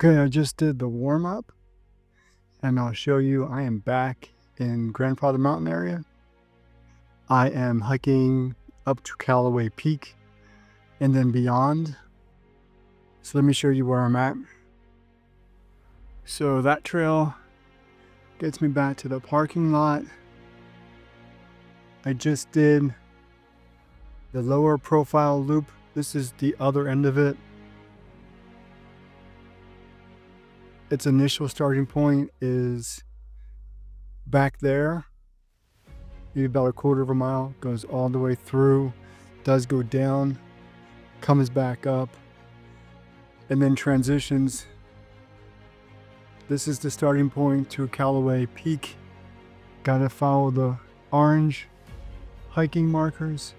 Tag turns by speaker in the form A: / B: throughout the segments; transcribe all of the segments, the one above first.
A: Okay, I just did the warm-up, and I'll show you I am back in Grandfather Mountain area. I am hiking up to Calloway Peak and then beyond. So let me show you where I'm at. So that trail gets me back to the parking lot. I just did the lower profile loop. This is the other end of it. Its initial starting point is back there, maybe about a quarter of a mile, goes all the way through, does go down, comes back up, and then transitions. This is the starting point to Calloway Peak. Gotta follow the orange hiking markers.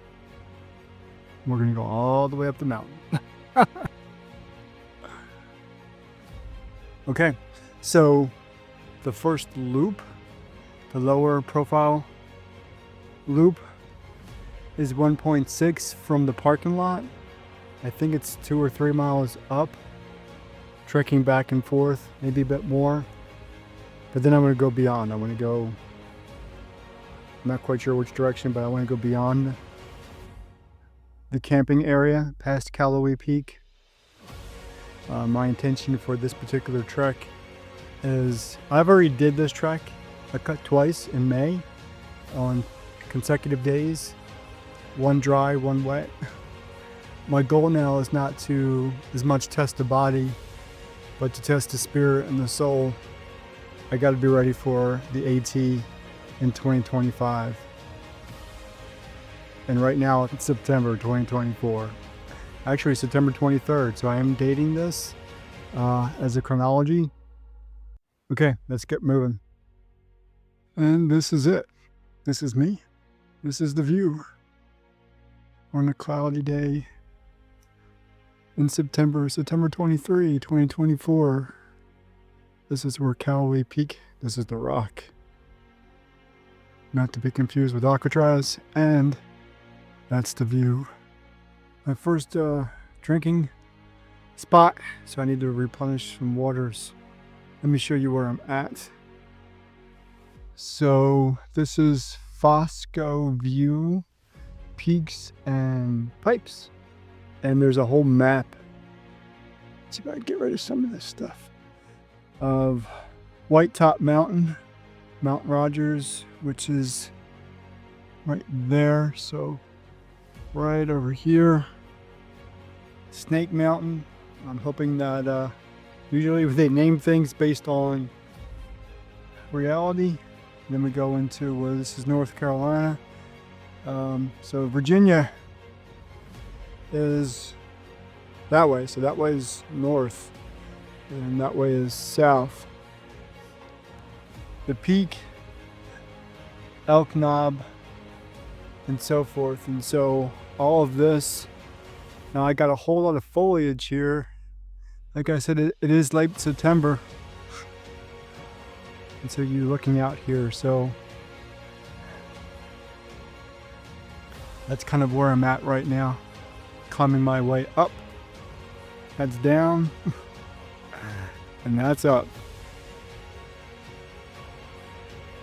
A: We're gonna go all the way up the mountain. Okay, so the first loop, the lower profile loop, is 1.6 from the parking lot. I think it's 2 or 3 miles up, trekking back and forth, maybe a bit more. But then I'm gonna go beyond. I'm not quite sure which direction, but I wanna go beyond the camping area past Calloway Peak. My intention for this particular trek is, I've already did this trek. I cut twice in May on consecutive days, one dry, one wet. My goal now is not to as much test the body, but to test the spirit and the soul. I got to be ready for the AT in 2025. And right now it's September 2024. Actually September 23rd, so I am dating this as a chronology. Okay, let's get moving. And this is it. This is me. This is the view on a cloudy day in September 23, 2024. This is where Calloway Peak, this is the rock. Not to be confused with Alcatraz, and that's the view. My first drinking spot, so I need to replenish some waters. Let me show you where I'm at. So this is Fosco View, Peaks and Pipes. And there's a whole map. Let's see if I can get rid of some of this stuff. Of White Top Mountain, Mount Rogers, which is right there. So right over here, Snake Mountain. I'm hoping that usually they name things based on reality. Then we go into where this is North Carolina. So Virginia is that way. So that way is north and that way is south. The peak, Elk Knob, and so forth. And so all of this, now I got a whole lot of foliage here. Like I said, it is late September. And so you're looking out here. So that's kind of where I'm at right now. Climbing my way up. That's down. And that's up.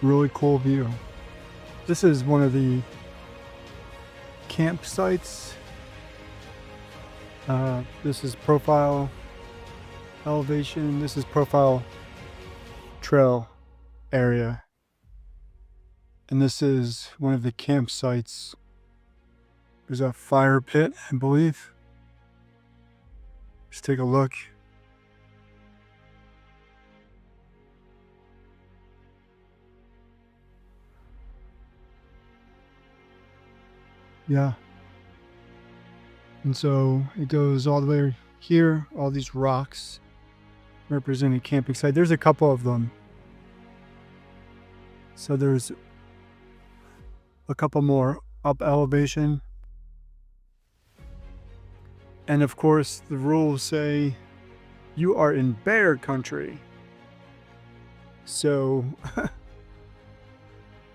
A: Really cool view. This is one of the campsites. This is profile elevation. This is profile trail area. And this is one of the campsites. There's a fire pit, I believe. Let's take a look. Yeah. And so it goes all the way here, all these rocks represent a camping site. There's a couple of them. So there's a couple more up elevation. And of course the rules say you are in bear country. So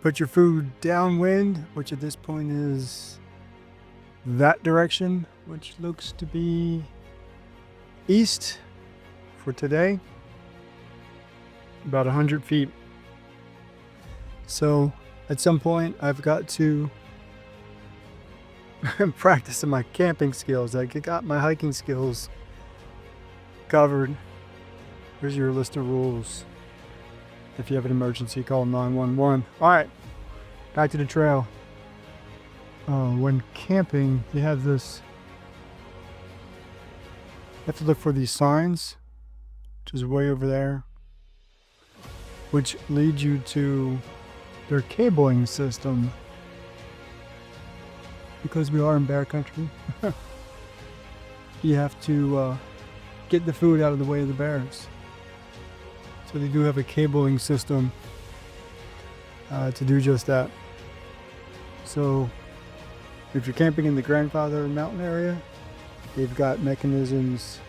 A: put your food downwind, which at this point is that direction, which looks to be east for today. About 100 feet. So at some point I've got to practice my camping skills. I got my hiking skills covered. Here's your list of rules. If you have an emergency, call 911. All right, back to the trail. When camping, you have this. You have to look for these signs, which is way over there, which lead you to their cabling system. Because we are in bear country, you have to get the food out of the way of the bears. So they do have a cabling system to do just that. So if you're camping in the Grandfather Mountain area, they've got mechanisms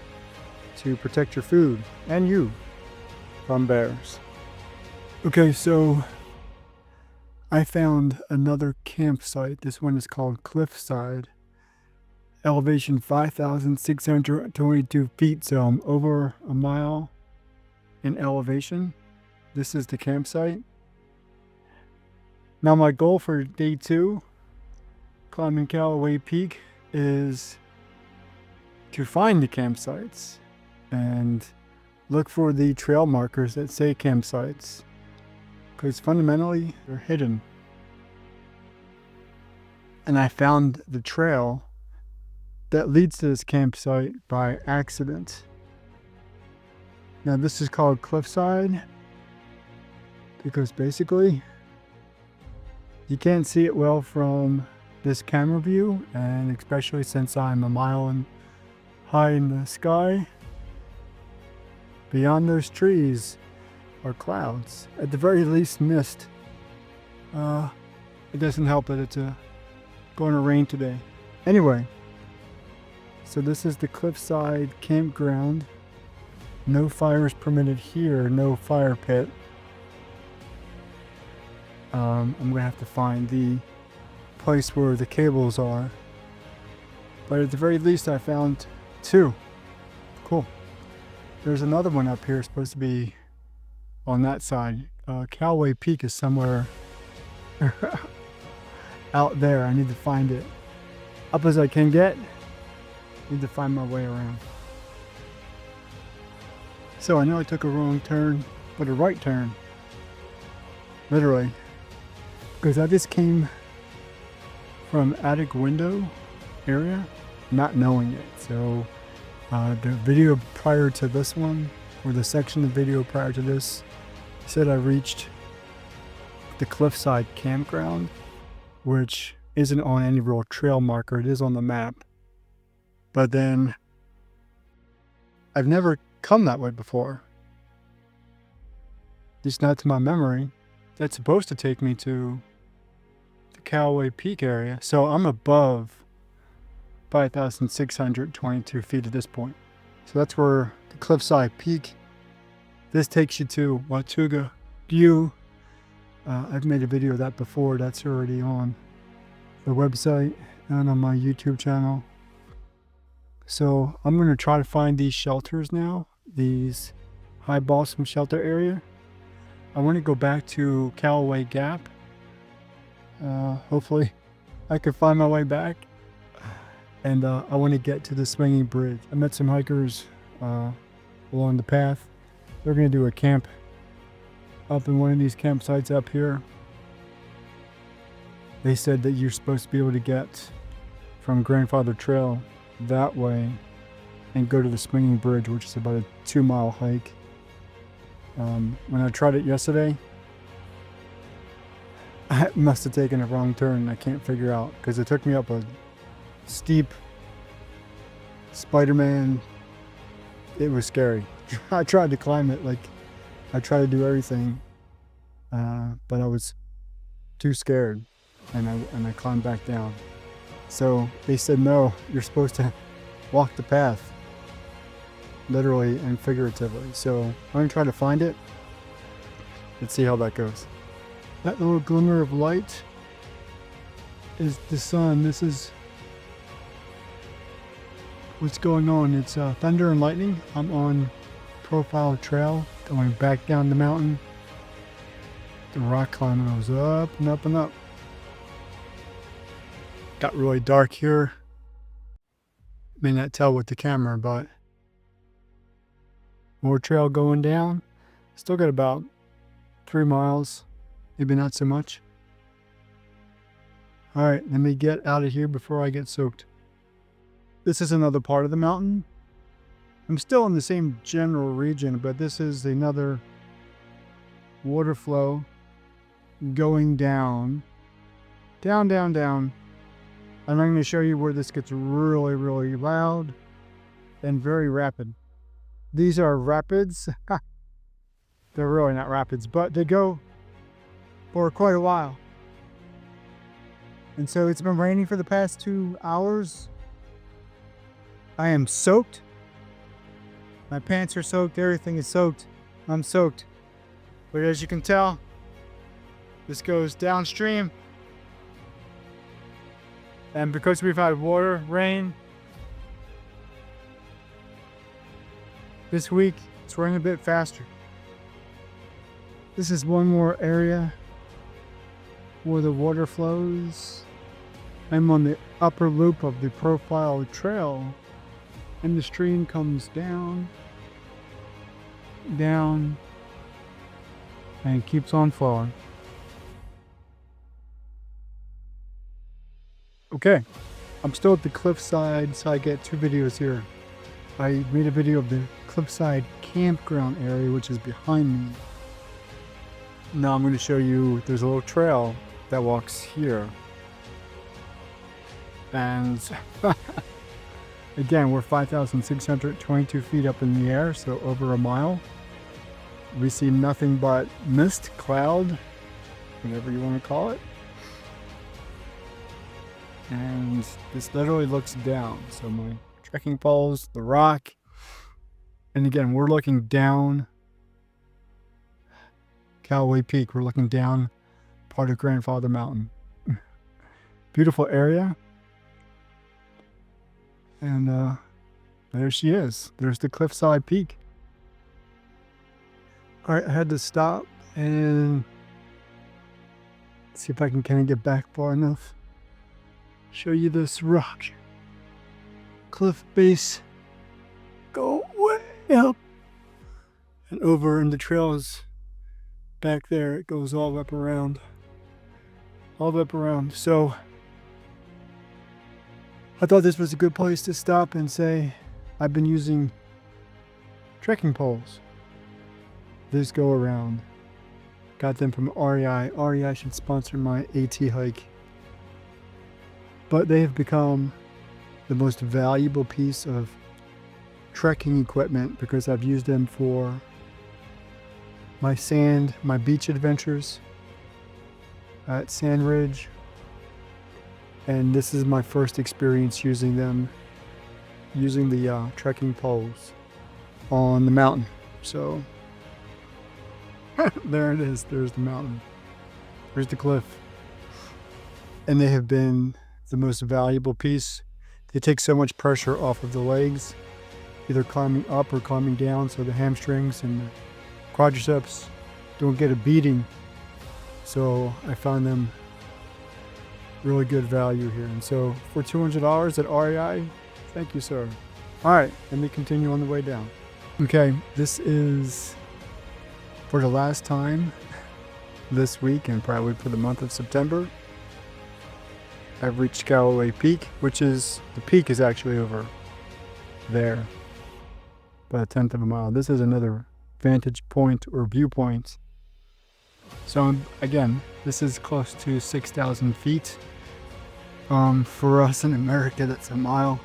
A: to protect your food and you from bears. Okay, so I found another campsite. This one is called Cliffside. Elevation 5,622 feet, so I'm over a mile in elevation. This is the campsite. Now my goal for day 2, climbing Calloway Peak, is to find the campsites and look for the trail markers that say campsites, because fundamentally they're hidden. And I found the trail that leads to this campsite by accident. Now this is called Cliffside because basically you can't see it well from this camera view, and especially since I'm a mile high in the sky, beyond those trees are clouds, at the very least mist. It doesn't help that it's going to rain today. Anyway, so this is the Cliffside campground. No fires permitted here, no fire pit. I'm gonna have to find the place where the cables are. But at the very least I found 2. Cool. There's another one up here, supposed to be on that side. Calloway Peak is somewhere out there. I need to find it. Up as I can get, need to find my way around. So I know I took a wrong turn, but a right turn. Literally. Because I just came from attic window area, not knowing it. So the video prior to this one, or the section of video prior to this, said I reached the Cliffside campground, which isn't on any real trail marker. It is on the map. But then I've never come that way before. At least not to my memory. That's supposed to take me to the Calloway Peak area. So I'm above 5,622 feet at this point. So that's where the Cliffside Peak. This takes you to Watauga View. I've made a video of that before. That's already on the website and on my YouTube channel. So I'm going to try to find these shelters now, these high balsam shelter area. I want to go back to Calloway Gap. Hopefully I can find my way back. And I want to get to the swinging bridge. I met some hikers along the path. They're going to do a camp up in one of these campsites up here. They said that you're supposed to be able to get from Grandfather Trail that way and go to the swinging bridge, which is about a 2-mile hike. When I tried it yesterday, I must have taken a wrong turn. I can't figure out because it took me up a steep Spider-Man. It was scary. I tried to climb it, like I tried to do everything, but I was too scared, and I climbed back down. So they said, no, you're supposed to walk the path, literally and figuratively. So I'm gonna try to find it. Let's see how that goes. That little glimmer of light is the sun. This is what's going on. It's thunder and lightning. I'm on profile trail going back down the mountain. The rock climb goes up and up and up. Got really dark here. May not tell with the camera, but more trail going down. Still got about 3 miles, maybe not so much. All right, let me get out of here before I get soaked. This is another part of the mountain. I'm still in the same general region, but this is another water flow going down, down, down, down. And I'm going to show you where this gets really, really loud and very rapid. These are rapids. They're really not rapids, but they go for quite a while. And so it's been raining for the past 2 hours. I am soaked. My pants are soaked. Everything is soaked. I'm soaked. But as you can tell, this goes downstream. And because we've had water, rain, this week it's running a bit faster. This is one more area where the water flows. I'm on the upper loop of the profile trail, and the stream comes down, down, and keeps on flowing. Okay, I'm still at the cliffside, so I get 2 videos here. I made a video of the cliffside campground area, which is behind me. Now I'm going to show you, there's a little trail that walks here. And again, we're 5,622 feet up in the air, so over a mile. We see nothing but mist, cloud, whatever you want to call it. And this literally looks down. So my trekking poles, the rock. And again, we're looking down Calloway Peak. We're looking down part of Grandfather Mountain. Beautiful area. And there she is. There's the cliffside peak. All right, I had to stop and see if I can kind of get back far enough. Show you this rock. Cliff base. Go way up. And over in the trails back there, it goes all up around. All up around. So I thought this was a good place to stop and say I've been using trekking poles. This go around. Got them from REI. REI should sponsor my AT hike. But they have become the most valuable piece of trekking equipment because I've used them for my beach adventures at Sand Ridge. And this is my first experience using them, using the trekking poles on the mountain. So there it is. There's the mountain. There's the cliff. And they have been the most valuable piece. They take so much pressure off of the legs, either climbing up or climbing down, so the hamstrings and the quadriceps don't get a beating. So I found them really good value here. And so for $200 at REI, thank you, sir. All right, let me continue on the way down. Okay, this is for the last time this week and probably for the month of September. I've reached Calloway Peak, which is, the peak is actually over there, about 1/10 of a mile. This is another vantage point or viewpoint. So again, this is close to 6,000 feet. For us in America, that's a mile,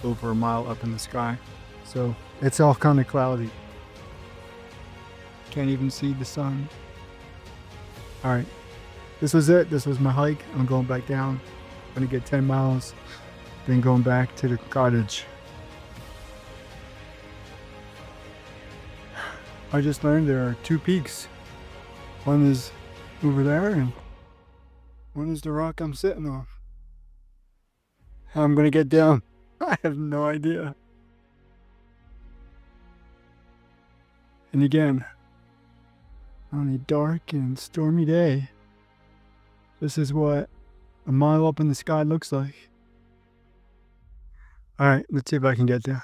A: over a mile up in the sky. So it's all kind of cloudy. Can't even see the sun. All right. This was it. This was my hike. I'm going back down. I'm going to get 10 miles, then going back to the cottage. I just learned there are 2 peaks. One is over there and one is the rock I'm sitting on. How I'm going to get down, I have no idea. And again, on a dark and stormy day, this is what a mile up in the sky looks like. All right, let's see if I can get there.